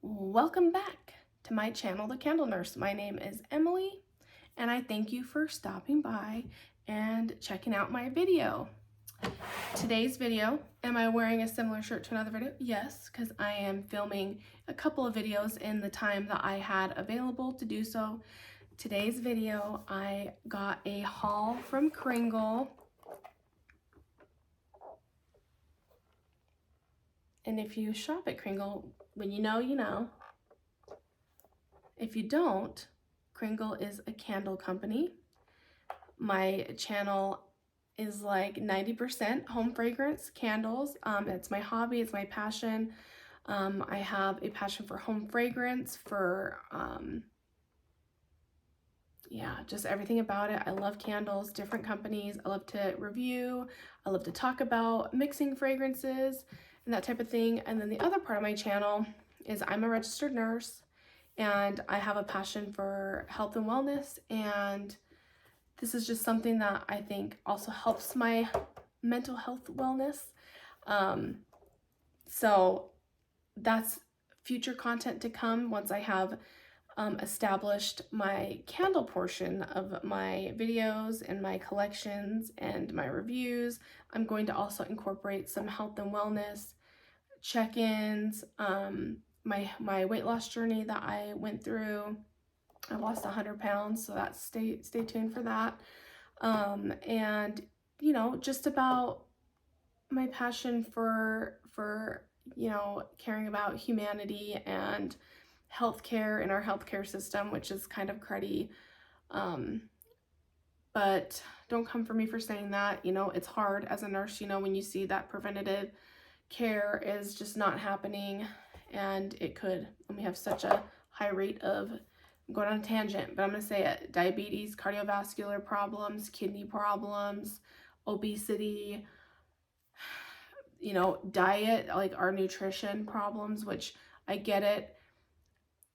Welcome back to my channel, The Candle Nurse. My name is Emily, and I thank you for stopping by and checking out my video. Today's video, am I wearing a similar shirt to another video? Yes, because I am filming a couple of videos in the time that I had available to do so. Today's video, I got a haul from Kringle. And if you shop at Kringle, when you know, you know. If you don't, Kringle is a candle company. My channel is like 90% home fragrance candles. It's my hobby, it's my passion. I have a passion for home fragrance, for just everything about it. I love candles, different companies. I love to review. I love to talk about mixing fragrances and that type of thing. And then the other part of my channel is I'm a registered nurse, and I have a passion for health and wellness, and this is just something that I think also helps my mental health wellness. So that's future content to come once I have established my candle portion of my videos and my collections and my reviews. I'm going to also incorporate some health and wellness check-ins, my weight loss journey that I went through. I lost 100 pounds, so that's stay tuned for that. And just about my passion for caring about humanity and healthcare in our healthcare system, which is kind of cruddy. But don't come for me for saying that. It's hard as a nurse, when you see that preventative care is just not happening, and it could, and we have such a high rate of, I'm going on a tangent, but I'm going to say it, diabetes, cardiovascular problems, kidney problems, obesity, diet, like our nutrition problems, which I get it.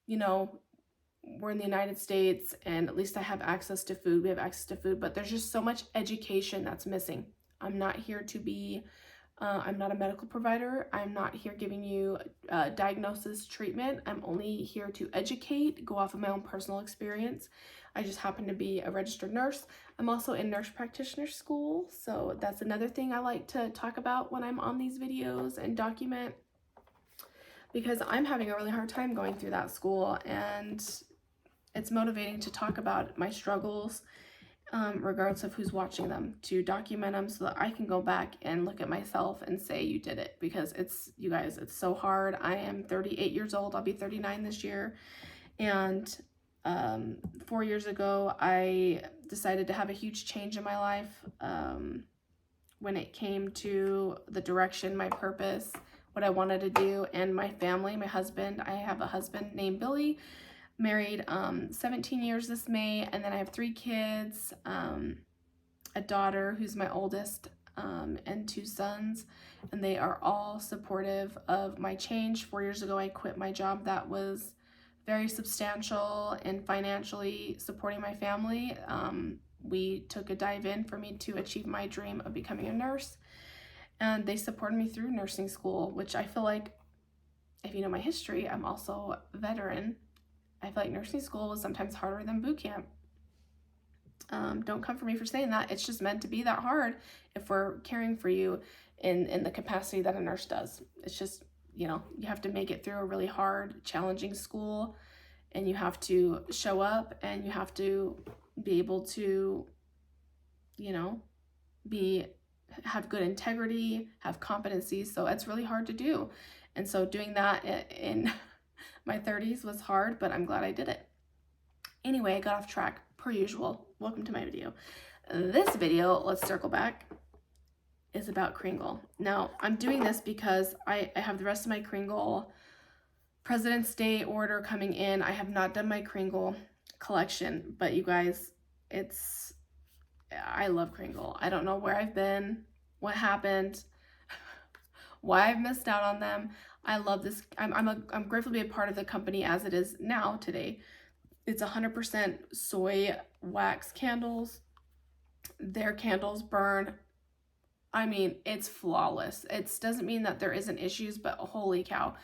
We're in the United States, and at least I have access to food. We have access to food, but there's just so much education that's missing. I'm not here to be I'm not a medical provider. I'm not here giving you diagnosis, treatment. I'm only here to educate, go off of my own personal experience. I just happen to be a registered nurse. I'm also in nurse practitioner school, so that's another thing I like to talk about when I'm on these videos and document, because I'm having a really hard time going through that school, and it's motivating to talk about my struggles, regardless of who's watching them, to document them so that I can go back and look at myself and say, you did it, because you guys, it's so hard. I am 38 years old. I'll be 39 this year. And 4 years ago, I decided to have a huge change in my life when it came to the direction, my purpose, what I wanted to do, and my family, my husband. I have a husband named Billy, married 17 years this May, and then I have 3 kids, a daughter who's my oldest, and 2 sons, and they are all supportive of my change. 4 years ago, I quit my job that was very substantial and financially supporting my family. We took a dive in for me to achieve my dream of becoming a nurse, and they supported me through nursing school, which I feel like, if you know my history, I'm also a veteran. I feel like nursing school was sometimes harder than boot camp. Don't come for me for saying that. It's just meant to be that hard if we're caring for you in the capacity that a nurse does. It's just, you have to make it through a really hard, challenging school, and you have to show up, and you have to be able to, have good integrity, have competency. So it's really hard to do. And so doing that in my 30s was hard, but I'm glad I did it. Anyway, I got off track per usual. Welcome to my video. This video, let's circle back, is about Kringle. Now, I'm doing this because I have the rest of my Kringle President's Day order coming in. I have not done my Kringle collection, but you guys, I love Kringle. I don't know where I've been, what happened, why I've missed out on them. I love this. I'm grateful to be a part of the company as it is now today. It's 100% soy wax candles. Their candles burn. I mean, it's flawless. It doesn't mean that there isn't issues, but holy cow.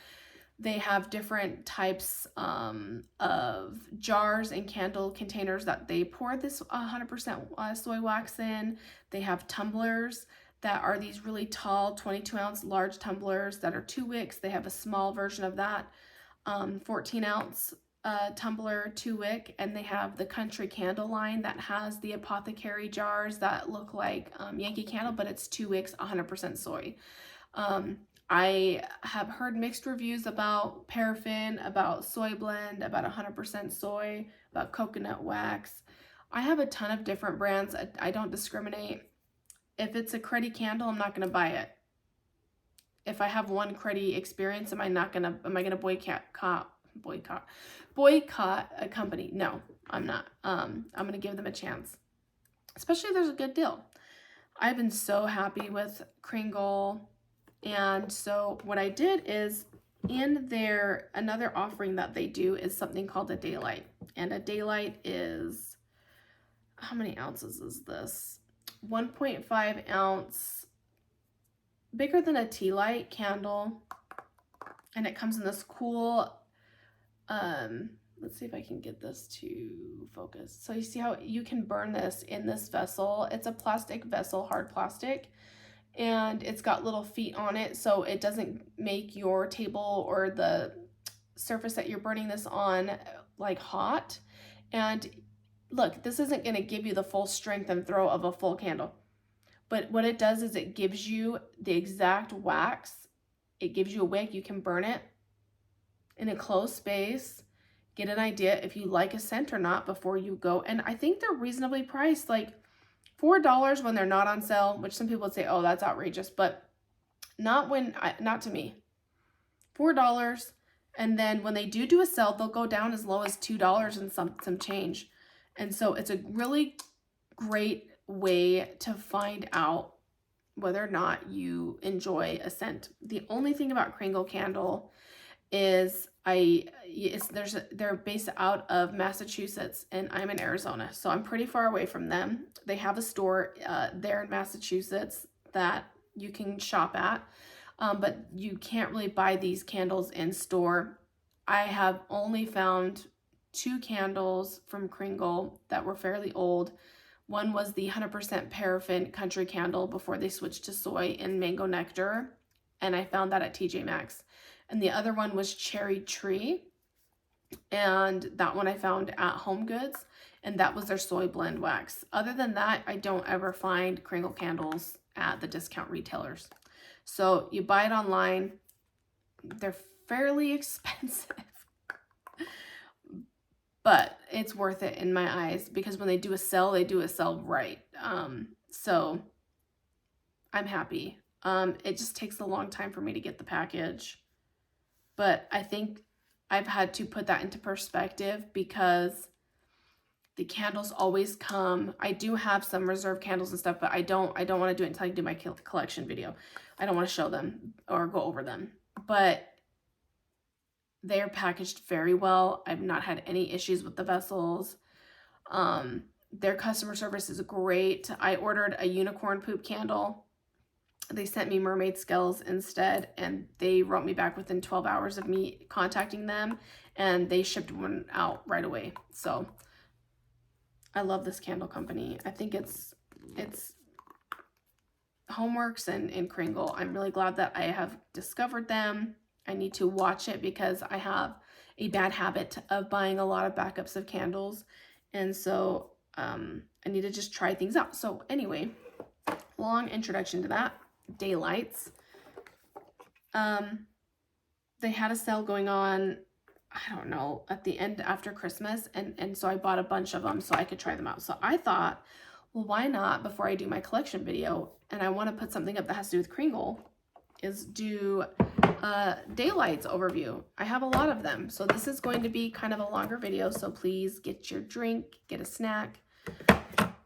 They have different types of jars and candle containers that they pour this 100% soy wax in. They have tumblers that are these really tall 22-ounce large tumblers that are 2 wicks. They have a small version of that, 14-ounce tumbler 2 wick, and they have the Country Candle line that has the apothecary jars that look like Yankee Candle, but it's 2 wicks, 100% soy. I have heard mixed reviews about paraffin, about soy blend, about 100% soy, about coconut wax. I have a ton of different brands. I don't discriminate. If it's a cruddy candle, I'm not going to buy it. If I have one cruddy experience, am I gonna boycott a company? No, I'm not. I'm gonna give them a chance, especially if there's a good deal. I've been so happy with Kringle. And so what I did is, in their, another offering that they do is something called a daylight. And a daylight is, how many ounces is this? 1.5 ounce, bigger than a tea light candle. And it comes in this cool, let's see if I can get this to focus. So you see how you can burn this in this vessel. It's a plastic vessel, hard plastic. And it's got little feet on it, so it doesn't make your table or the surface that you're burning this on like hot. And look, this isn't going to give you the full strength and throw of a full candle, but what it does is it gives you the exact wax. It gives you a wick. You can burn it in a closed space, get an idea if you like a scent or not before you go. And I think they're reasonably priced, like $4 when they're not on sale, which some people would say, oh, that's outrageous, but not to me. $4, and then when they do a sale, they'll go down as low as $2 and some change. And so it's a really great way to find out whether or not you enjoy a scent. The only thing about Kringle Candle is they're based out of Massachusetts, and I'm in Arizona, so I'm pretty far away from them. They have a store there in Massachusetts that you can shop at, but you can't really buy these candles in store. I have only found 2 candles from Kringle that were fairly old. One was the 100% paraffin country candle before they switched to soy and mango nectar, and I found that at TJ Maxx. And the other one was Cherry Tree, and that one I found at Home Goods, and that was their soy blend wax. Other than that, I don't ever find Kringle candles at the discount retailers. So you buy it online. They're fairly expensive, but it's worth it in my eyes, because when they do a sale, they do a sale right. So I'm happy. It just takes a long time for me to get the package. But I think I've had to put that into perspective, because the candles always come. I do have some reserve candles and stuff, but I don't want to do it until I do my collection video. I don't want to show them or go over them. But they're packaged very well. I've not had any issues with the vessels. Their customer service is great. I ordered a unicorn poop candle. They sent me mermaid skulls instead, and they wrote me back within 12 hours of me contacting them, and they shipped one out right away. So I love this candle company. I think it's Homeworks and Kringle. I'm really glad that I have discovered them. I need to watch it, because I have a bad habit of buying a lot of backups of candles, and so I need to just try things out. So anyway, long introduction to that. Daylights. They had a sale going on, I don't know, at the end after Christmas, and so I bought a bunch of them so I could try them out. So I thought, well, why not, before I do my collection video, and I want to put something up that has to do with Kringle, is do Daylights overview. I have a lot of them, so this is going to be kind of a longer video, so please get your drink, get a snack,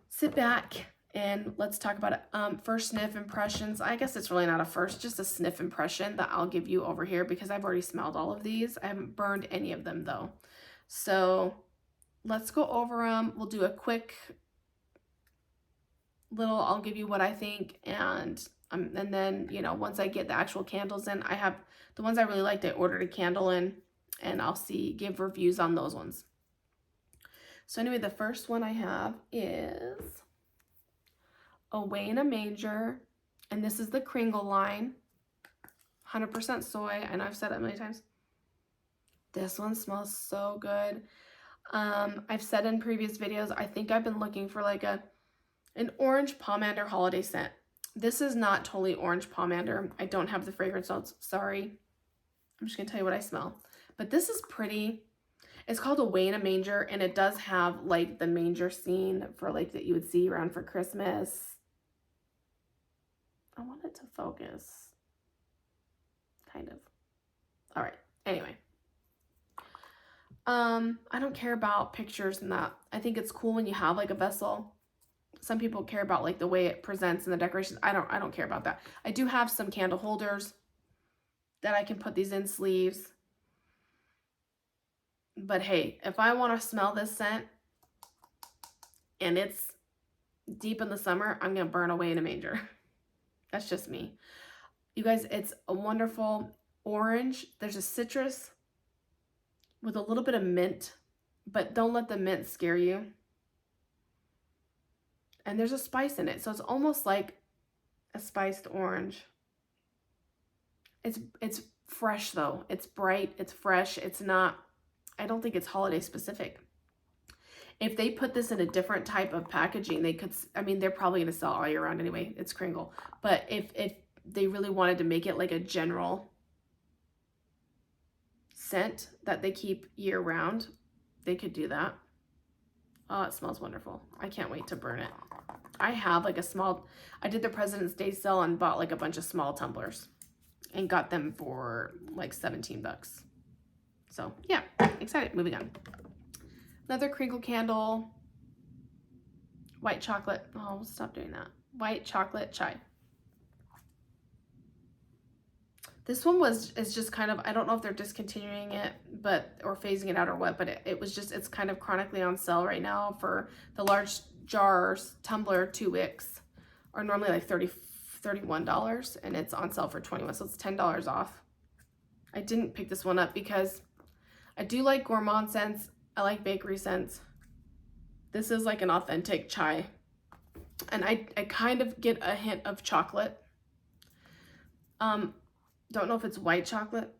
sit back, and let's talk about it. First sniff impressions. I guess it's really not a first, just a sniff impression that I'll give you over here, because I've already smelled all of these. I haven't burned any of them though. So let's go over them. We'll do a quick little, I'll give you what I think, and And then, you know, once I get the actual candles in, I have the ones I really liked, I ordered a candle in, and I'll give reviews on those ones. So anyway, the first one I have is Away in a Manger, and this is the Kringle line, 100% soy. I know I've said it many times. This one smells so good. I've said in previous videos, I think I've been looking for like an orange pomander holiday scent. This is not totally orange pomander. I don't have the fragrance notes, sorry. I'm just gonna tell you what I smell. But this is pretty. It's called Away in a Manger, and it does have like the manger scene for like that you would see around for Christmas. I want it to focus. Kind of. All right, anyway. I don't care about pictures and that. I think it's cool when you have like a vessel. Some people care about like the way it presents and the decorations. I don't care about that. I do have some candle holders that I can put these in sleeves. But hey, if I want to smell this scent and it's deep in the summer, I'm going to burn Away in a Manger. That's just me. You guys, it's a wonderful orange. There's a citrus with a little bit of mint, but don't let the mint scare you. And there's a spice in it, so it's almost like a spiced orange. It's fresh though. It's bright, it's fresh. It's not, I don't think it's holiday specific. If they put this in a different type of packaging, they could, I mean, they're probably going to sell all year round anyway. It's Kringle. But if they really wanted to make it like a general scent that they keep year round, they could do that. Oh, it smells wonderful. I can't wait to burn it. I have like a small, I did the President's Day sale and bought like a bunch of small tumblers and got them for like 17 bucks. So yeah, excited. Moving on. Another Kringle candle. White chocolate. Oh, we'll stop doing that. White chocolate chai. This one is just kind of, I don't know if they're discontinuing it, or phasing it out or what, but it's kind of chronically on sale right now for the large jars. Tumbler 2 wicks are normally like $31, and it's on sale for $21, so it's $10 off. I didn't pick this one up because I do like gourmand scents. I like bakery scents. This is like an authentic chai, and I kind of get a hint of chocolate. Don't know if it's white chocolate,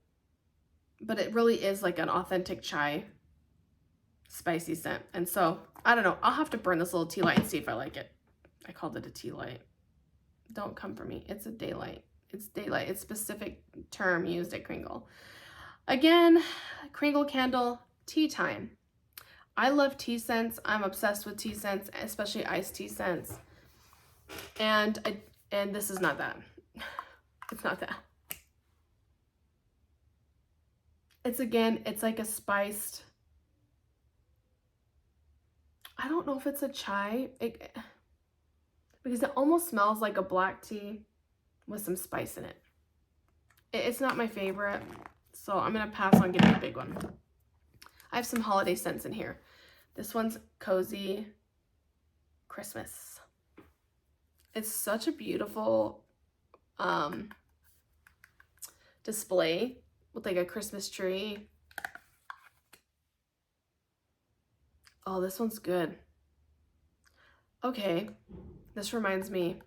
but it really is like an authentic chai spicy scent. And so, I don't know. I'll have to burn this little tea light and see if I like it. I called it a tea light. Don't come for me. It's a daylight. It's daylight. It's a specific term used at Kringle. Again, Kringle candle, tea time. I love tea scents. I'm obsessed with tea scents, especially iced tea scents. And this is not that. It's not that. It's like a spiced, I don't know if it's a chai, because it almost smells like a black tea with some spice in it. It's not my favorite, so I'm going to pass on getting a big one. I have some holiday scents in here. This one's Cozy Christmas. It's such a beautiful display with like a Christmas tree. Oh, this one's good. Okay, this reminds me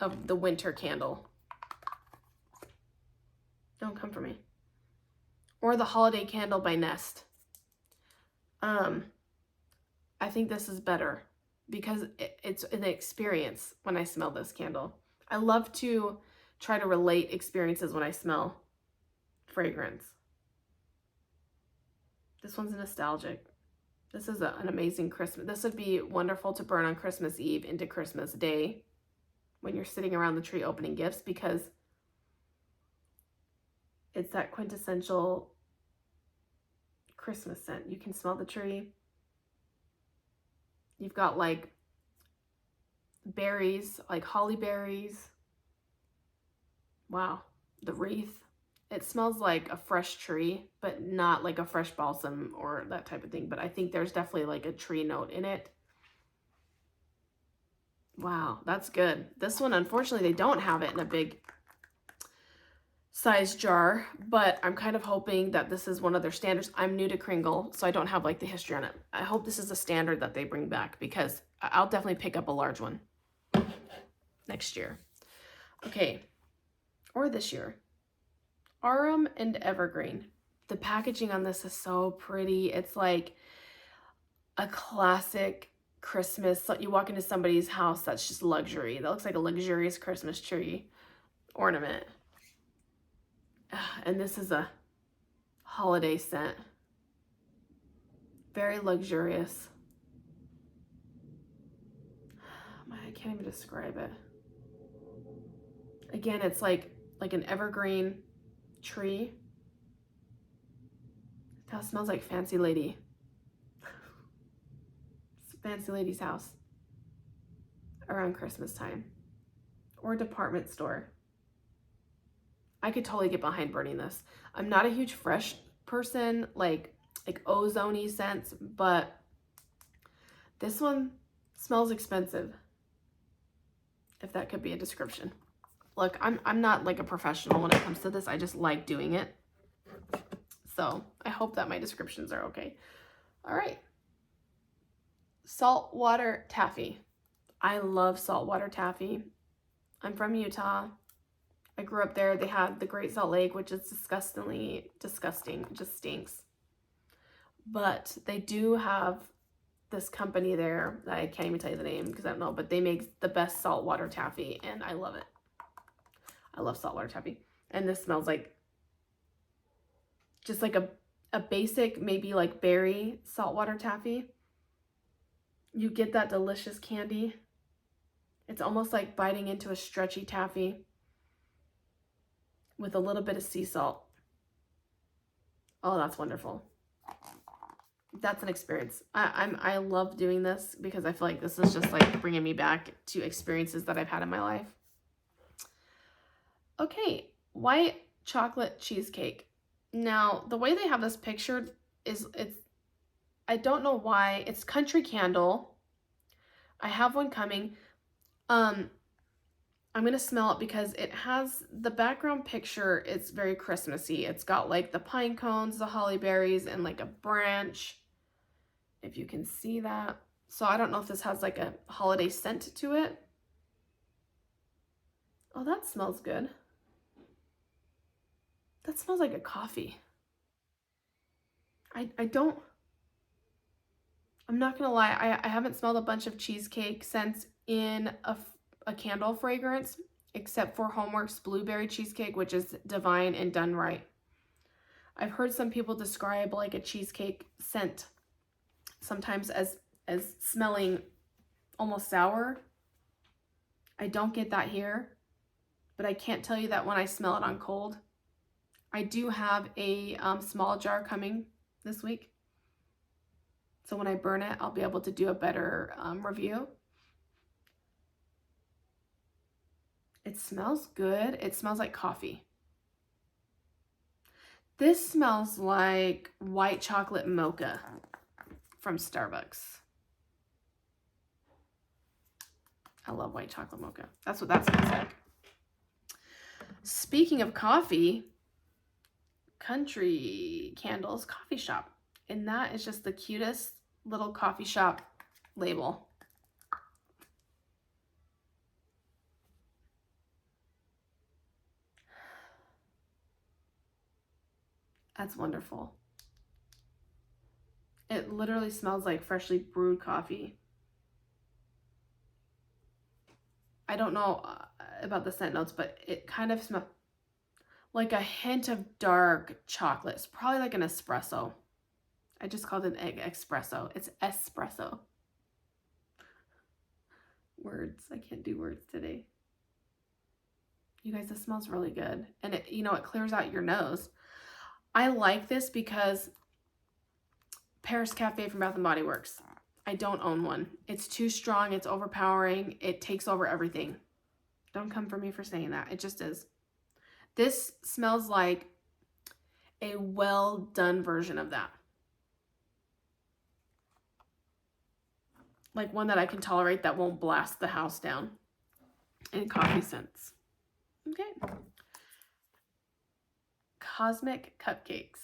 of the winter candle. Don't come for me. Or the holiday candle by Nest. I think this is better because it's an experience when I smell this candle. I love to try to relate experiences when I smell fragrance. This one's nostalgic. This is an amazing Christmas. This would be wonderful to burn on Christmas Eve into Christmas Day when you're sitting around the tree opening gifts, because it's that quintessential Christmas scent. You can smell the tree. You've got like berries, like holly berries. Wow, the wreath. It smells like a fresh tree, but not like a fresh balsam or that type of thing. But I think there's definitely like a tree note in it. Wow, that's good. This one, unfortunately, they don't have it in a big size jar, but I'm kind of hoping that this is one of their standards. I'm new to Kringle, so I don't have like the history on it. I hope this is a standard that they bring back because I'll definitely pick up a large one next year. Okay, or this year. Arum and Evergreen. The packaging on this is so pretty. It's like a classic Christmas. So you walk into somebody's house that's just luxury. That looks like a luxurious Christmas tree ornament. And this is a holiday scent. Very luxurious. I can't even describe it. Again, it's like an evergreen tree. That smells like fancy lady. Fancy lady's house around Christmas time. Or department store. I could totally get behind burning this. I'm not a huge fresh person, like ozone-y scents, but this one smells expensive. If that could be a description. Look, I'm not like a professional when it comes to this. I just like doing it. So I hope that my descriptions are okay. All right. Saltwater taffy. I love saltwater taffy. I'm from Utah. I grew up there. They have the Great Salt Lake, which is disgusting. It just stinks. But they do have this company there that I can't even tell you the name because I don't know, but they make the best saltwater taffy and I love it. I love saltwater taffy. And this smells like just like a basic, maybe like berry saltwater taffy. You get that delicious candy. It's almost like biting into a stretchy taffy with a little bit of sea salt. Oh, that's wonderful. That's an experience. I love doing this because I feel like this is just like bringing me back to experiences that I've had in my life. Okay, white chocolate cheesecake. Now, the way they have this pictured is I don't know why. It's country candle. I have one coming. I'm going to smell it because it has the background picture. It's very Christmassy. It's got like the pine cones, the holly berries, and like a branch. If you can see that. So I don't know if this has like a holiday scent to it. Oh, that smells good. That smells like a coffee. I'm not gonna lie, I haven't smelled a bunch of cheesecake scents in a candle fragrance, except for Homeworks blueberry cheesecake, which is divine and done right. I've heard some people describe like a cheesecake scent sometimes as smelling almost sour. I don't get that here, but I can't tell you that when I smell it on cold. I do have a small jar coming this week. So when I burn it, I'll be able to do a better review. It smells good. It smells like coffee. This smells like white chocolate mocha from Starbucks. I love white chocolate mocha. That's what that smells like. Speaking of coffee, Country Candles Coffee Shop. And that is just the cutest little coffee shop label. That's wonderful. It literally smells like freshly brewed coffee. I don't know about the scent notes, but it kind of smells like a hint of dark chocolate. It's probably like an espresso. I just called it an espresso. It's espresso. Words. I can't do words today. You guys, this smells really good. And it, you know, it clears out your nose. I like this because Paris Cafe from Bath & Body Works. I don't own one. It's too strong. It's overpowering. It takes over everything. Don't come for me for saying that. It just is. This smells like a well done version of that. like one that I can tolerate that won't blast the house down. And coffee scents. Okay. Cosmic cupcakes.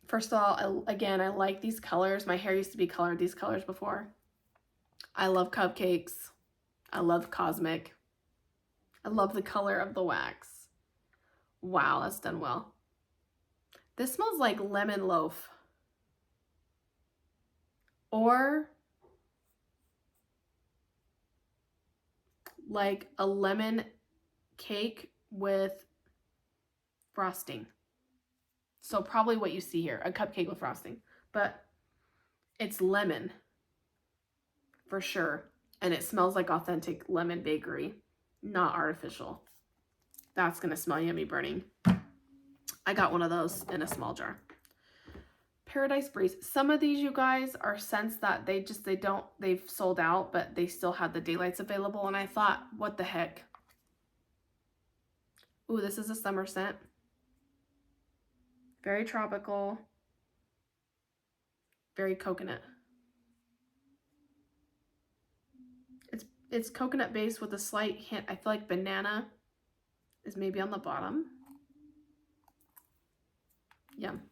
First of all, again, I like these colors. My hair used to be colored these colors before. I love cupcakes. I love cosmic. I love the color of the wax. Wow, that's done well. This smells like lemon loaf. Or like a lemon cake with frosting. So probably what you see here, a cupcake with frosting. But it's lemon for sure. And it smells like authentic lemon bakery, not artificial. That's gonna smell yummy burning. I got one of those in a small jar. Paradise Breeze. Some of these, you guys, are scents that they've sold out, but they still had the daylights available. And I thought, what the heck? Ooh, this is a summer scent. Very tropical. Very coconut. It's coconut based with a slight hint. I feel like banana is maybe on the bottom. Yum.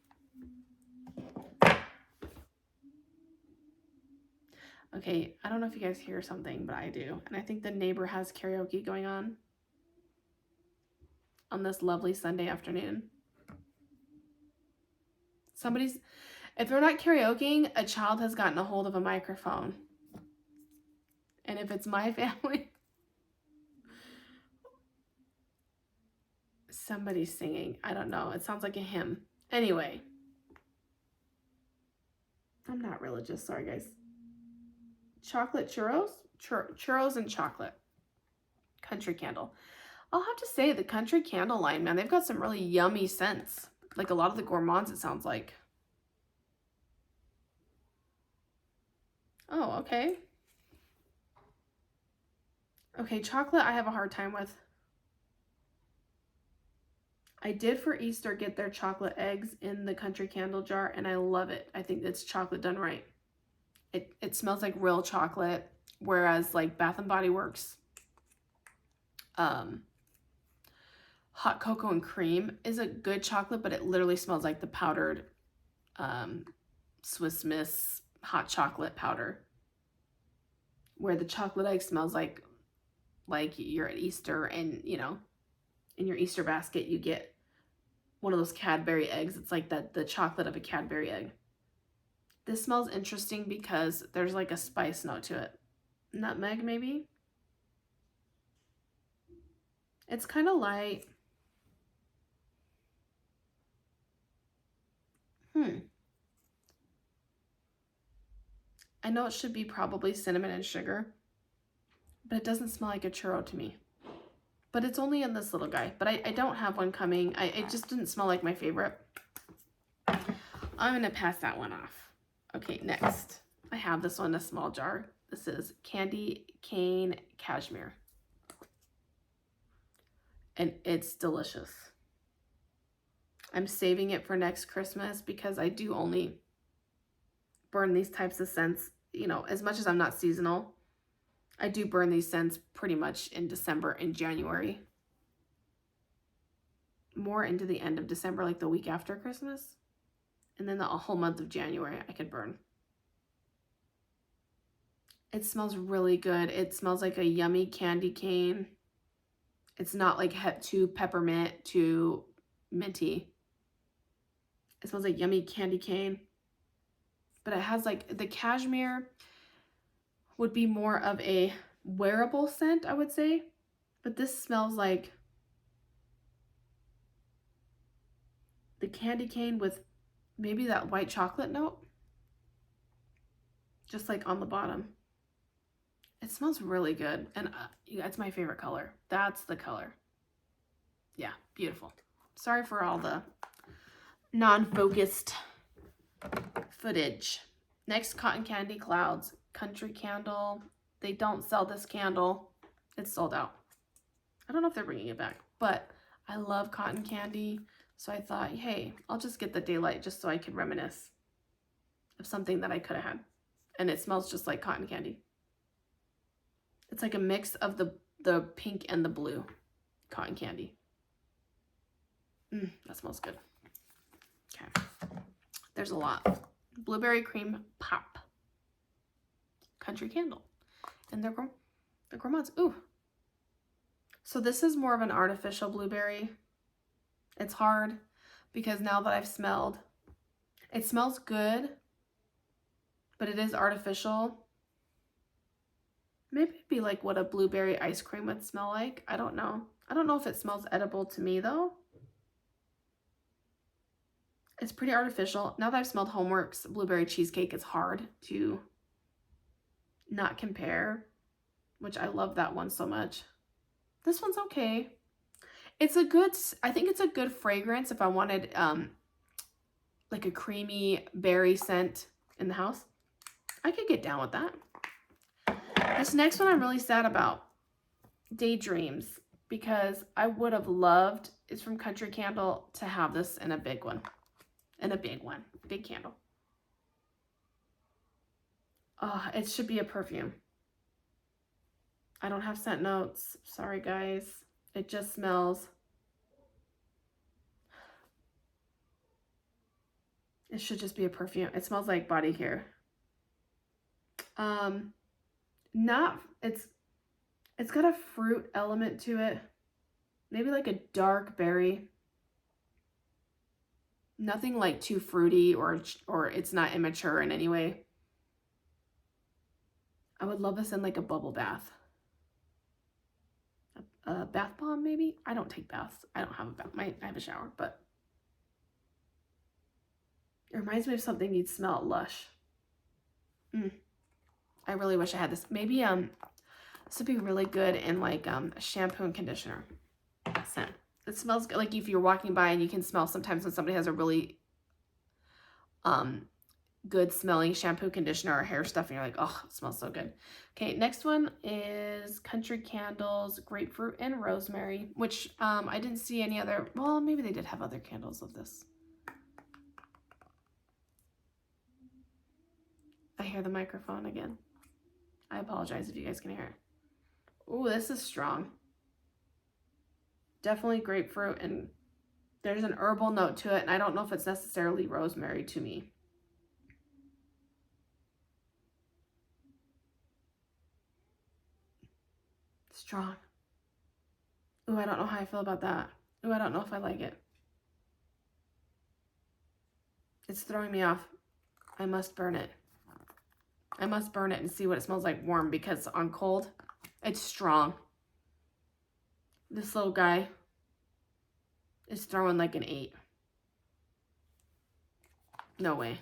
Okay, I don't know if you guys hear something, but I do. And I think the neighbor has karaoke going on this lovely Sunday afternoon. If they're not karaokeing, a child has gotten a hold of a microphone. And if it's my family, somebody's singing. I don't know. It sounds like a hymn. Anyway. I'm not religious. Sorry, guys. Chocolate churros? Churros and chocolate. Country Candle. I'll have to say, the Country Candle line, man, they've got some really yummy scents. Like a lot of the gourmands, it sounds like. Oh, okay. Okay, chocolate I have a hard time with. I did for Easter get their chocolate eggs in the Country Candle jar, and I love it. I think it's chocolate done right. It smells like real chocolate, whereas like Bath & Body Works hot cocoa and cream is a good chocolate, but it literally smells like the powdered Swiss Miss hot chocolate powder, where the chocolate egg smells like you're at Easter, and you know, in your Easter basket you get one of those Cadbury eggs. It's like the chocolate of a Cadbury egg. This smells interesting because there's like a spice note to it. Nutmeg, maybe? It's kind of light. I know it should be probably cinnamon and sugar, but it doesn't smell like a churro to me. But it's only in this little guy. But I don't have one coming. It just didn't smell like my favorite. I'm going to pass that one off. Okay, next. I have this one in a small jar. This is Candy Cane Cashmere. And it's delicious. I'm saving it for next Christmas because I do only burn these types of scents. You know, as much as I'm not seasonal, I do burn these scents pretty much in December and January. More into the end of December, like the week after Christmas. And then the whole month of January I could burn. It smells really good. It smells like a yummy candy cane. It's not like too peppermint, too minty. It smells like yummy candy cane. But it has like, the cashmere would be more of a wearable scent, I would say. But this smells like the candy cane with maybe that white chocolate note. Just like on the bottom. It smells really good. And it's my favorite color. That's the color. Yeah, beautiful. Sorry for all the non-focused footage. Next, Cotton Candy Clouds. Country Candle. They don't sell this candle. It's sold out. I don't know if they're bringing it back, but I love cotton candy. So I thought, hey, I'll just get the Daylight just so I could reminisce of something that I could have had. and it smells just like cotton candy. It's like a mix of the pink and the blue cotton candy. That smells good. Okay. There's a lot. Blueberry cream pop. Country candle. And they're gourmands. Ooh. So this is more of an artificial blueberry. It's hard because now that I've smelled, it smells good, but it is artificial. Maybe it'd be like what a blueberry ice cream would smell like. I don't know. I don't know if it smells edible to me though. It's pretty artificial. Now that I've smelled Homeworks blueberry cheesecake, it's hard to not compare, which I love that one so much. This one's okay. It's a good, I think it's a good fragrance if I wanted like a creamy berry scent in the house. I could get down with that. This next one I'm really sad about. Daydreams, because I would have loved, it's from Country Candle, to have this in a big one. In a big one. Big candle. Oh, it should be a perfume. I don't have scent notes. Sorry, guys. It just smells. It should just be a perfume. It smells like body care. It's got a fruit element to it. Maybe like a dark berry. Nothing like too fruity or it's not immature in any way. I would love this in like a bubble bath. A bath bomb maybe? I don't take baths. I don't have a bath. I have a shower, but it reminds me of something you'd smell at Lush. I really wish I had this. Maybe this would be really good in like a shampoo and conditioner scent. It smells good. Like if you're walking by and you can smell sometimes when somebody has a really good smelling shampoo, conditioner, or hair stuff, and you're like, oh, it smells so good. Okay, next one is Country Candles, grapefruit and rosemary, which I didn't see any other, well, maybe they did have other candles of this. I hear the microphone again. I apologize if you guys can hear it. Ooh, this is strong. Definitely grapefruit, and there's an herbal note to it, and I don't know if it's necessarily rosemary to me. Strong. Ooh, I don't know how I feel about that. Ooh, I don't know if I like it. It's throwing me off. I must burn it. I must burn it and see what it smells like warm, because on cold, it's strong. This little guy is throwing like an 8. No way.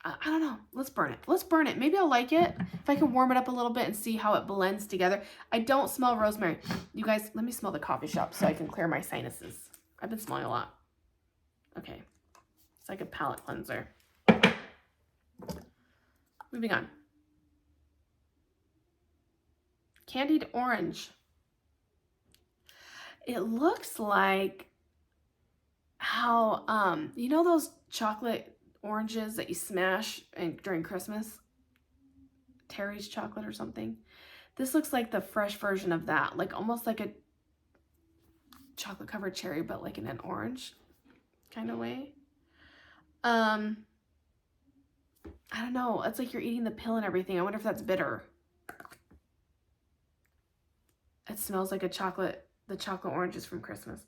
I don't know. Let's burn it. Let's burn it. Maybe I'll like it if I can warm it up a little bit and see how it blends together. I don't smell rosemary. You guys, let me smell the coffee shop so I can clear my sinuses. I've been smelling a lot. Okay. It's like a palate cleanser. Moving on. Candied orange. It looks like how, you know those chocolate oranges that you smash during Christmas? Terry's chocolate or something. This looks like the fresh version of that. Like almost like a chocolate covered cherry, but like in an orange kind of way. I don't know. It's like you're eating the pill and everything. I wonder if that's bitter. It smells like the chocolate oranges from Christmas.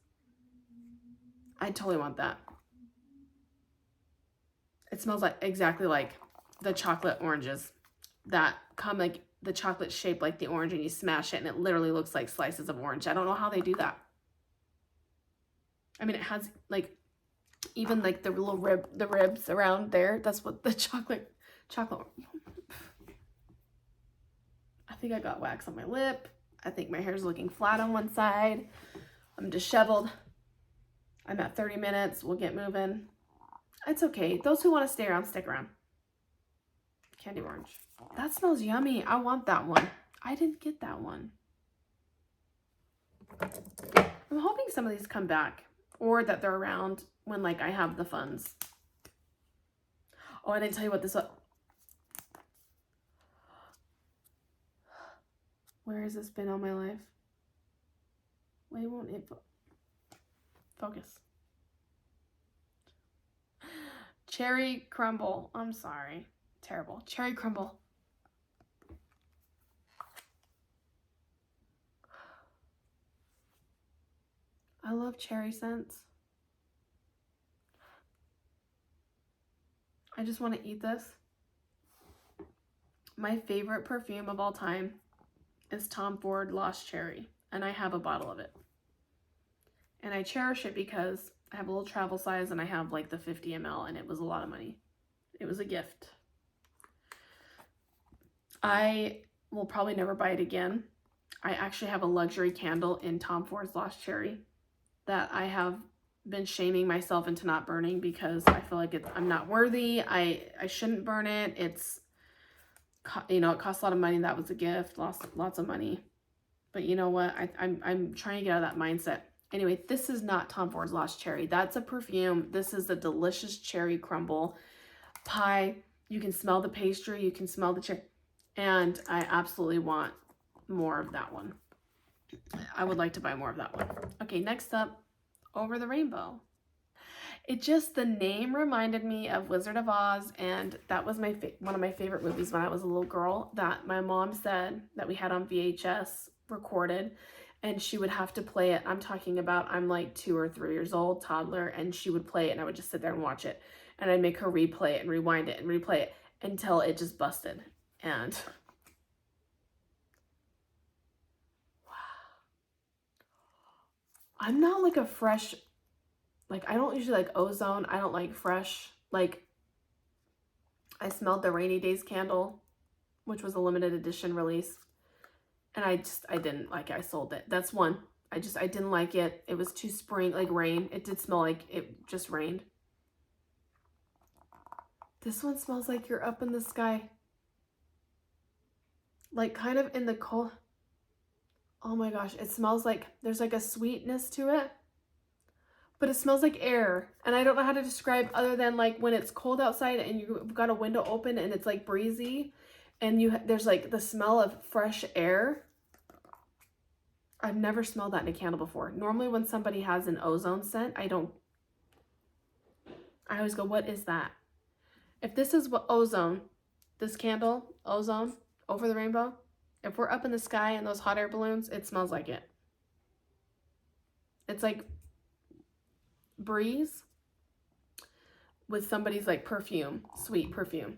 I totally want that. It smells like exactly like the chocolate oranges that come like the chocolate shaped like the orange, and you smash it and it literally looks like slices of orange. I don't know how they do that. I mean, it has like even like the little ribs around there. That's what the chocolate. I think I got wax on my lip. I think my hair's looking flat on one side. I'm disheveled. I'm at 30 minutes. We'll get moving. It's okay. Those who want to stay around, stick around. Candy orange. That smells yummy. I want that one. I didn't get that one. I'm hoping some of these come back, or that they're around when like I have the funds. Oh, I didn't tell you what this was. Where has this been all my life? Why won't it focus? Cherry crumble. I'm sorry. Terrible. Cherry crumble. I love cherry scents. I just want to eat this. My favorite perfume of all time is Tom Ford Lost Cherry, and I have a bottle of it. And I cherish it because I have a little travel size and I have like the 50 ml, and it was a lot of money. It was a gift. I will probably never buy it again. I actually have a luxury candle in Tom Ford's Lost Cherry that I have been shaming myself into not burning because I feel like I'm not worthy. I shouldn't burn it. It's, you know, it costs a lot of money. That was a gift, lots of money. But you know what? I'm trying to get out of that mindset. Anyway, this is not Tom Ford's Lost Cherry. That's a perfume. This is the delicious cherry crumble pie. You can smell the pastry. You can smell the cherry. And I absolutely want more of that one. I would like to buy more of that one. Okay, next up, Over the Rainbow. It just, the name reminded me of Wizard of Oz, and that was one of my favorite movies when I was a little girl that my mom said that we had on VHS recorded, and she would have to play it. I'm talking about, I'm like 2 or 3 years old, toddler, and she would play it, and I would just sit there and watch it, and I'd make her replay it and rewind it and replay it until it just busted. And wow, I'm not like a fresh, like I don't usually like ozone. I don't like fresh. Like I smelled the Rainy Days candle, which was a limited edition release, and I didn't like it. I sold it. That's one. I didn't like it. It was too spring, like rain. It did smell like it just rained. This one smells like you're up in the sky. Like kind of in the cold. Oh my gosh, it smells like there's like a sweetness to it, but it smells like air. And I don't know how to describe other than like when it's cold outside and you've got a window open and it's like breezy and there's like the smell of fresh air. I've never smelled that in a candle before. Normally when somebody has an ozone scent, I always go, what is that? If this is what ozone, this candle, ozone, Over the Rainbow, if we're up in the sky and those hot air balloons, it smells like it. It's like breeze with somebody's like perfume, sweet perfume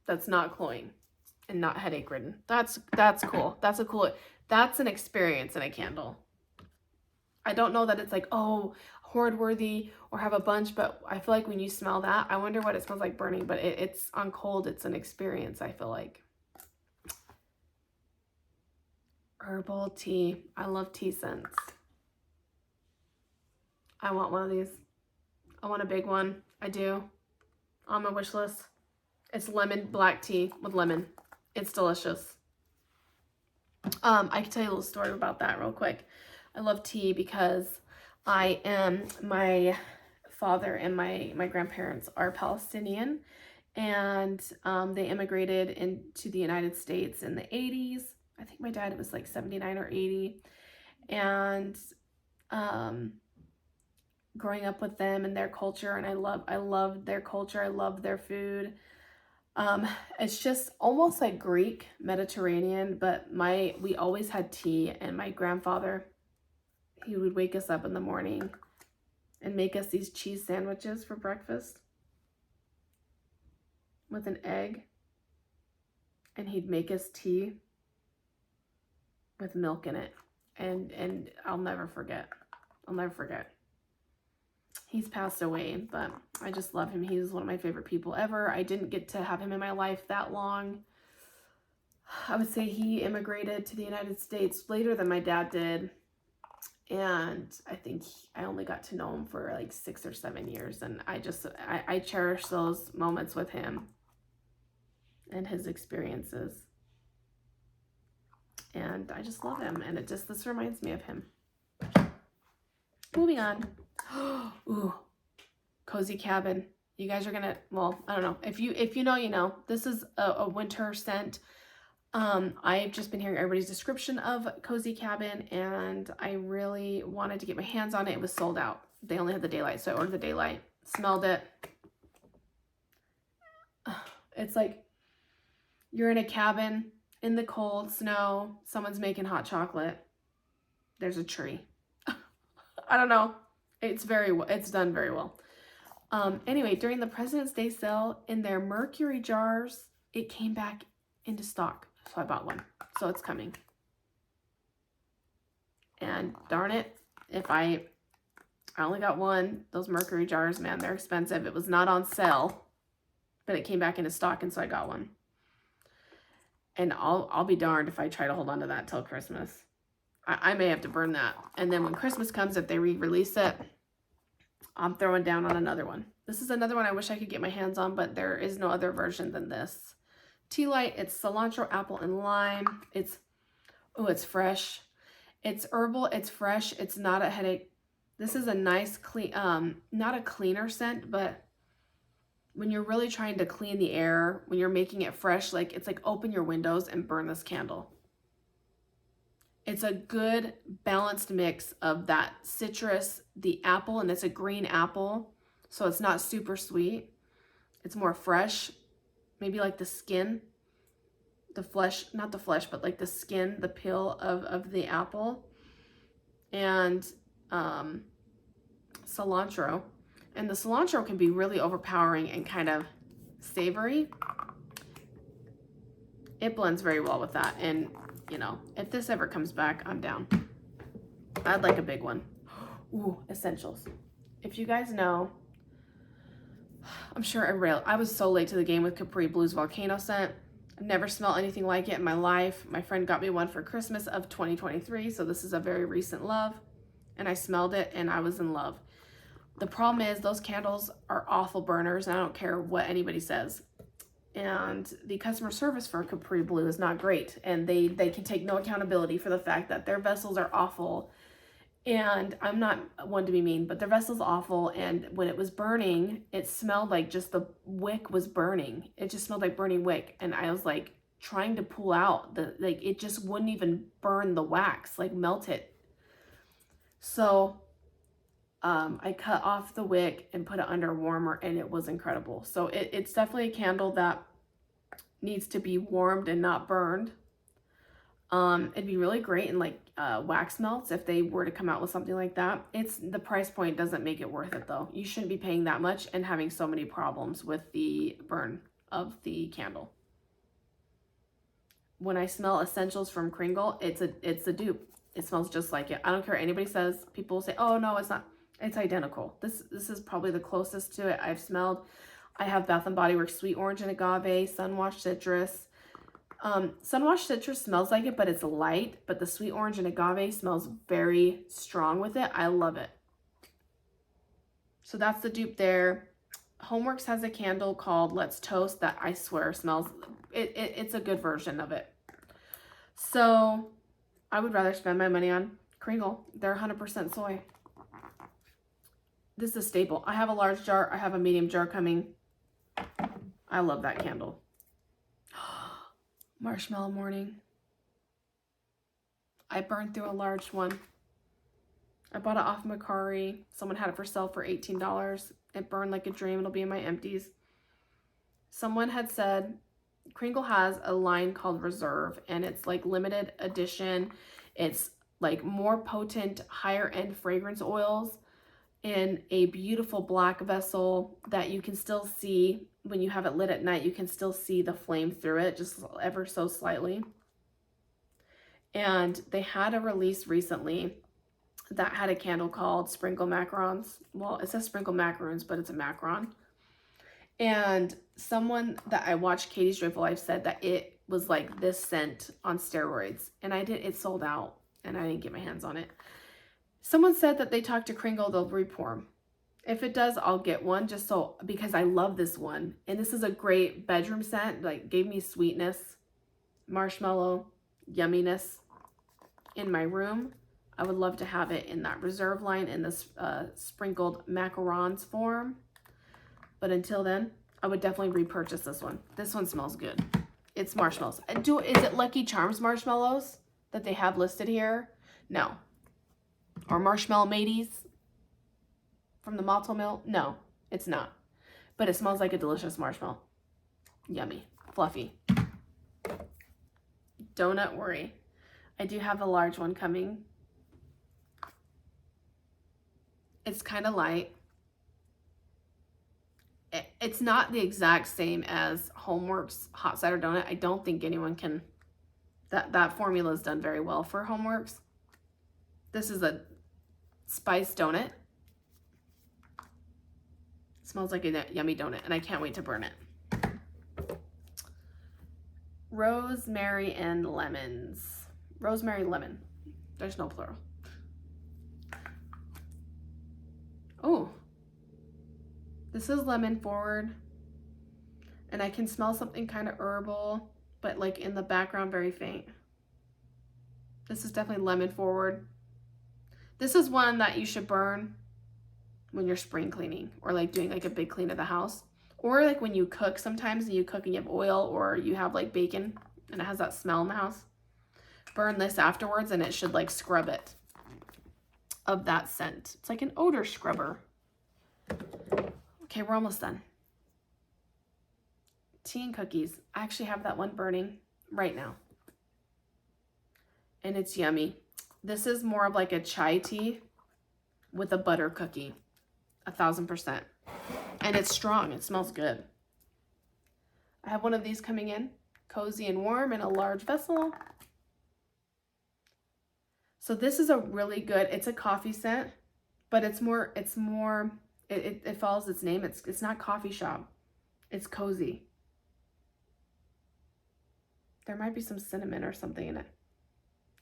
that's not cloying and not headache ridden. That's cool. That's an experience in a candle. I don't know that it's like, oh, hoard worthy or have a bunch, but I feel like when you smell that, I wonder what it smells like burning, but it's on cold. It's an experience, I feel like. Herbal tea. I love tea scents. I want one of these. I want a big one. I do. On my wish list. It's lemon black tea with lemon. It's delicious. I can tell you a little story about that real quick. I love tea because my father and my grandparents are Palestinian, and they immigrated into the United States in the 80s. I think my dad was like 79 or 80, and growing up with them and their culture, and I love their culture. I love their food. It's just almost like Greek Mediterranean, but we always had tea, and my grandfather, he would wake us up in the morning and make us these cheese sandwiches for breakfast with an egg, and he'd make us tea with milk in it, and I'll never forget. He's passed away, but I just love him. He's one of my favorite people ever. I didn't get to have him in my life that long. I would say he immigrated to the United States later than my dad did, and I think I only got to know him for like 6 or 7 years, and I cherish those moments with him and his experiences. And I just love him, and this reminds me of him. Moving on. Ooh, Cozy Cabin. You guys are gonna, well, I don't know. If you know, you know. This is a winter scent. I've just been hearing everybody's description of Cozy Cabin, and I really wanted to get my hands on it. It was sold out. They only had the daylight, so I ordered the daylight. Smelled it. It's like you're in a cabin in the cold snow. Someone's making hot chocolate. There's a tree. I don't know. It's done very well. Anyway, during the President's Day sale, in their mercury jars, it came back into stock. So I bought one. So it's coming. And darn it, if I only got one. Those mercury jars, man, they're expensive. It was not on sale, but it came back into stock, and so I got one. And I'll be darned if I try to hold on to that till Christmas. I may have to burn that. And then when Christmas comes, if they re-release it, I'm throwing down on another one. This is another one I wish I could get my hands on, but there is no other version than this. Tea light, it's cilantro, apple, and lime. It's fresh. It's herbal, it's fresh, it's not a headache. This is a nice, clean, not a cleaner scent, but when you're really trying to clean the air, when you're making it fresh, like it's like open your windows and burn this candle. It's a good balanced mix of that citrus, the apple, and it's a green apple, so it's not super sweet. It's more fresh, maybe like the skin, the flesh, not the flesh, but like the skin, the peel of the apple, and cilantro. And the cilantro can be really overpowering and kind of savory. It blends very well with that. And, you know, if this ever comes back, I'm down. I'd like a big one. Ooh, essentials. If you guys know, I'm sure I was so late to the game with Capri Blue's Volcano scent. I've never smelled anything like it in my life. My friend got me one for Christmas of 2023, so this is a very recent love. And I smelled it and I was in love. The problem is those candles are awful burners, and I don't care what anybody says. And the customer service for Capri Blue is not great, and they can take no accountability for the fact that their vessels are awful. And I'm not one to be mean, but their vessel's awful, and when it was burning, it smelled like just the wick was burning. It just smelled like burning wick, and I was like trying to pull out it just wouldn't even burn the wax, like melt it. So I cut off the wick and put it under a warmer, and it was incredible. So it's definitely a candle that needs to be warmed and not burned. It'd be really great in like wax melts if they were to come out with something like that. The price point doesn't make it worth it though. You shouldn't be paying that much and having so many problems with the burn of the candle. When I smell essentials from Kringle, it's a dupe. It smells just like it. I don't care what anybody says. People say, oh no, it's not. It's identical. This is probably the closest to it I've smelled. I have Bath & Body Works Sweet Orange and Agave, Sunwash Citrus. Sunwash Citrus smells like it, but it's light. But the Sweet Orange and Agave smells very strong with it. I love it. So that's the dupe there. Homeworks has a candle called Let's Toast that I swear smells, it's a good version of it. So I would rather spend my money on Kringle. They're 100% soy. This is a staple. I have a large jar. I have a medium jar coming. I love that candle. Marshmallow Morning. I burned through a large one. I bought it off Macari. Someone had it for sale for $18. It burned like a dream. It'll be in my empties. Someone had said Kringle has a line called Reserve, and it's like limited edition. It's like more potent, higher end fragrance oils in a beautiful black vessel that you can still see when you have it lit at night. You can still see the flame through it, just ever so slightly. And they had a release recently that had a candle called Sprinkle Macarons. Well, it says Sprinkle Macaroons, but it's a macaron. And someone that I watched, Katie's Joyful Life, said that it was like this scent on steroids. And it sold out, and I didn't get my hands on it. Someone said that they talked to Kringle, they'll re-pour them. If it does, I'll get one because I love this one. And this is a great bedroom scent, like gave me sweetness, marshmallow, yumminess in my room. I would love to have it in that Reserve line in this sprinkled macarons form. But until then, I would definitely repurchase this one. This one smells good. it's marshmallows. Is it Lucky Charms marshmallows that they have listed here? No. Or Marshmallow Mateys from the Malto Mill? No, it's not. But it smells like a delicious marshmallow. Yummy. Fluffy. Don't worry. I do have a large one coming. It's kind of light. It's not the exact same as Homeworks hot cider donut. I don't think anyone can, that formula is done very well for Homeworks. This is a spice donut. It smells like a yummy donut, and I can't wait to burn it. Rosemary and lemons. Rosemary lemon. There's no plural. Oh, this is lemon forward, and I can smell something kind of herbal, but like in the background, very faint. This is definitely lemon forward. This is one that you should burn when you're spring cleaning or like doing like a big clean of the house, or like when you cook. Sometimes you cook and you have oil, or you have like bacon and it has that smell in the house. Burn this afterwards and it should like scrub it of that scent. It's like an odor scrubber. Okay, we're almost done. Tea and cookies. I actually have that one burning right now. And it's yummy. This is more of like a chai tea with a butter cookie. 1000%. And it's strong. It smells good. I have one of these coming in. Cozy and warm in a large vessel. So this is a really good, it's a coffee scent, but it follows its name. It's not coffee shop. It's cozy. There might be some cinnamon or something in it.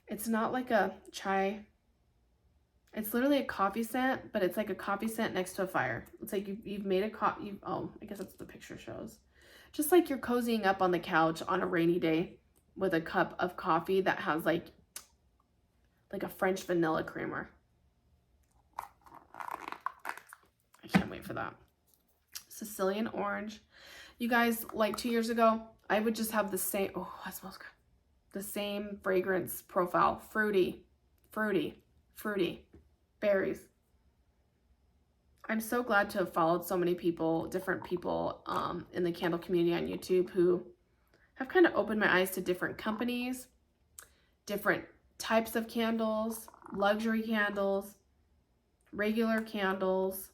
It's not like a chai. It's literally a coffee scent, but it's like a coffee scent next to a fire. It's like you've made a coffee. Oh, I guess that's what the picture shows. Just like you're cozying up on the couch on a rainy day with a cup of coffee that has like a French vanilla creamer. I can't wait for that. Sicilian orange. You guys, like 2 years ago, I would just have the same, oh, that smells good. The same fragrance profile. Fruity, fruity, fruity. Berries. I'm so glad to have followed so many people, different people in the candle community on YouTube who have kind of opened my eyes to different companies, different types of candles, luxury candles, regular candles,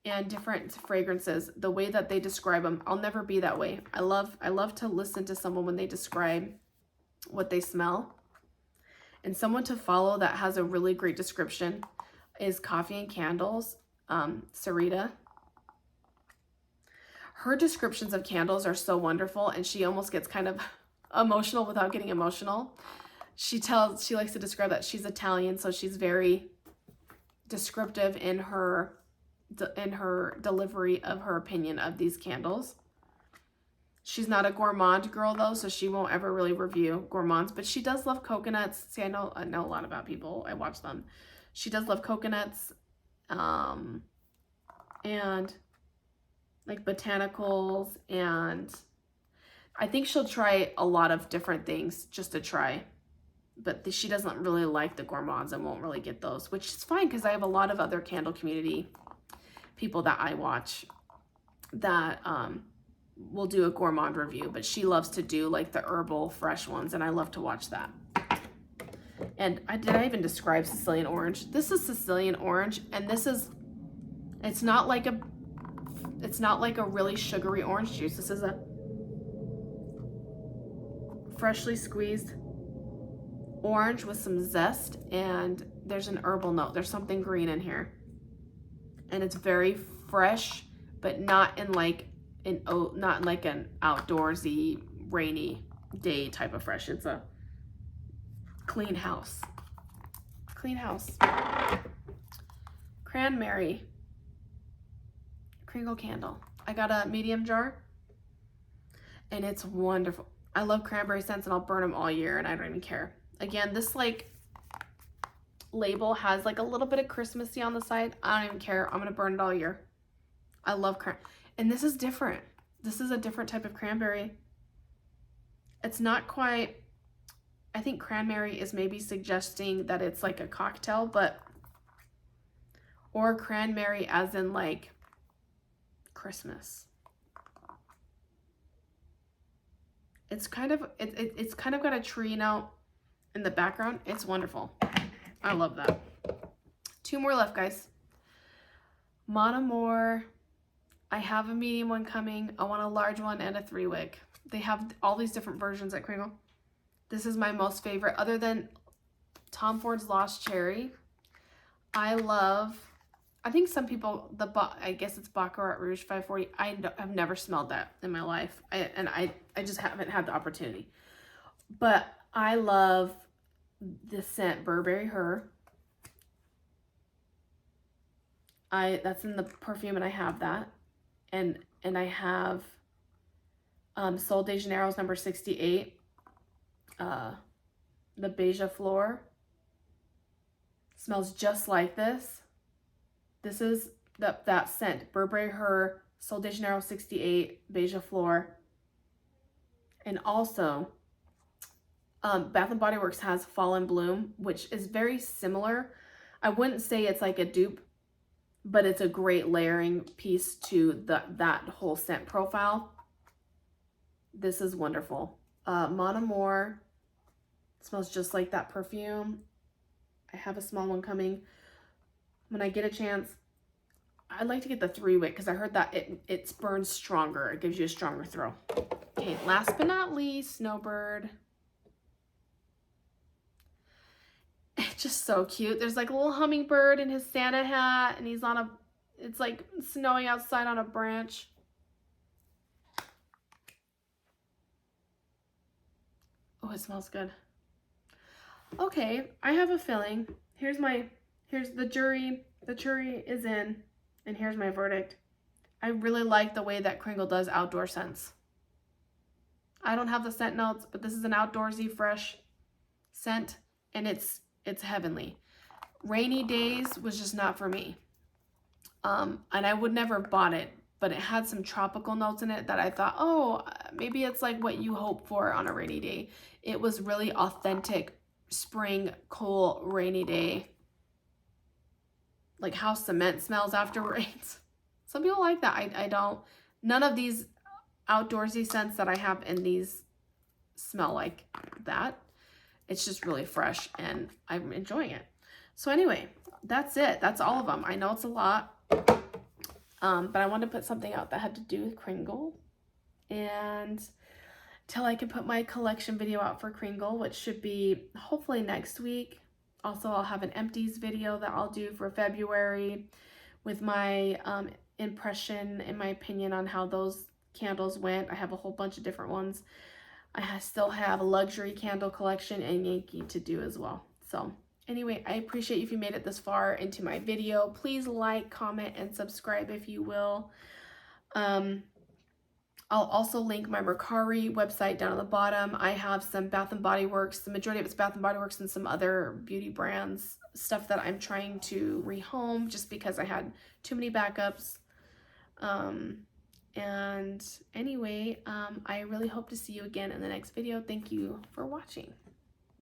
and different fragrances. The way that they describe them, I'll never be that way. I love to listen to someone when they describe what they smell. And someone to follow that has a really great description is Coffee and Candles, Sarita. Her descriptions of candles are so wonderful, and she almost gets kind of emotional without getting emotional. She likes to describe that she's Italian, so she's very descriptive in her delivery of her opinion of these candles. She's not a gourmand girl though, so she won't ever really review gourmands, but she does love coconuts. See, I know a lot about people. I watch them. She does love coconuts, and like botanicals, and I think she'll try a lot of different things just to try, but she doesn't really like the gourmands and won't really get those, which is fine because I have a lot of other candle community people that I watch that will do a gourmand review, but she loves to do like the herbal fresh ones, and I love to watch that. And did I even describe Sicilian orange? This is Sicilian orange, and it's not like a really sugary orange juice. This is a freshly squeezed orange with some zest, and there's an herbal note. There's something green in here, and it's very fresh, but not in like an outdoorsy rainy day type of fresh. It's a clean house. Clean house. Cranberry. Kringle candle. I got a medium jar, and it's wonderful. I love cranberry scents, and I'll burn them all year, and I don't even care. Again, this like label has like a little bit of Christmassy on the side. I don't even care. I'm gonna burn it all year. I love and this is different. This is a different type of cranberry. It's not quite, I think cranberry is maybe suggesting that it's like a cocktail, but, or cranberry as in like Christmas. It's kind of, it's kind of got a tree note in the background. It's wonderful. I love that. 2 more left, guys. Mon Amour. I have a medium one coming. I want a large one and a 3-wick. They have all these different versions at Kringle. This is my most favorite, other than Tom Ford's Lost Cherry. I love, I think some people, I guess it's Baccarat Rouge 540. I've never smelled that in my life. I just haven't had the opportunity. But I love the scent Burberry Her. That's in the perfume, and I have that. And I have Sol de Janeiro's number 68. The Beija Flor. Smells just like this. This is that scent. Burberry Her, Sol de Janeiro 68, Beija Flor. And also, Bath & Body Works has Fall in Bloom, which is very similar. I wouldn't say it's like a dupe, but it's a great layering piece to that whole scent profile. This is wonderful. Mon Amour smells just like that perfume. I have a small one coming. When I get a chance, I'd like to get the 3-wick because I heard that it burns stronger. It gives you a stronger throw. Okay, last but not least, Snowbird. It's just so cute. There's like a little hummingbird in his Santa hat, and he's on it's like snowing outside on a branch. Oh, it smells good. Okay, I have a feeling. Here's the jury is in, and here's my verdict. I really like the way that Kringle does outdoor scents. I don't have the scent notes, but this is an outdoorsy, fresh scent, and it's heavenly. Rainy Days was just not for me. And I would never have bought it, but it had some tropical notes in it that I thought, oh, maybe it's like what you hope for on a rainy day. It was really authentic spring, cool, rainy day. Like how cement smells after rains. Some people like that. I don't. None of these outdoorsy scents that I have in these smell like that. It's just really fresh, and I'm enjoying it. So anyway, that's it. That's all of them. I know it's a lot, but I wanted to put something out that had to do with Kringle, and till I can put my collection video out for Kringle, which should be hopefully next week. Also, I'll have an empties video that I'll do for February with my impression and my opinion on how those candles went. I have a whole bunch of different ones. I still have a luxury candle collection and Yankee to do as well. So anyway, I appreciate if you made it this far into my video. Please like, comment, and subscribe if you will. I'll also link my Mercari website down at the bottom. I have some Bath & Body Works. The majority of it's Bath & Body Works and some other beauty brands. Stuff that I'm trying to rehome just because I had too many backups. And anyway, I really hope to see you again in the next video. Thank you for watching.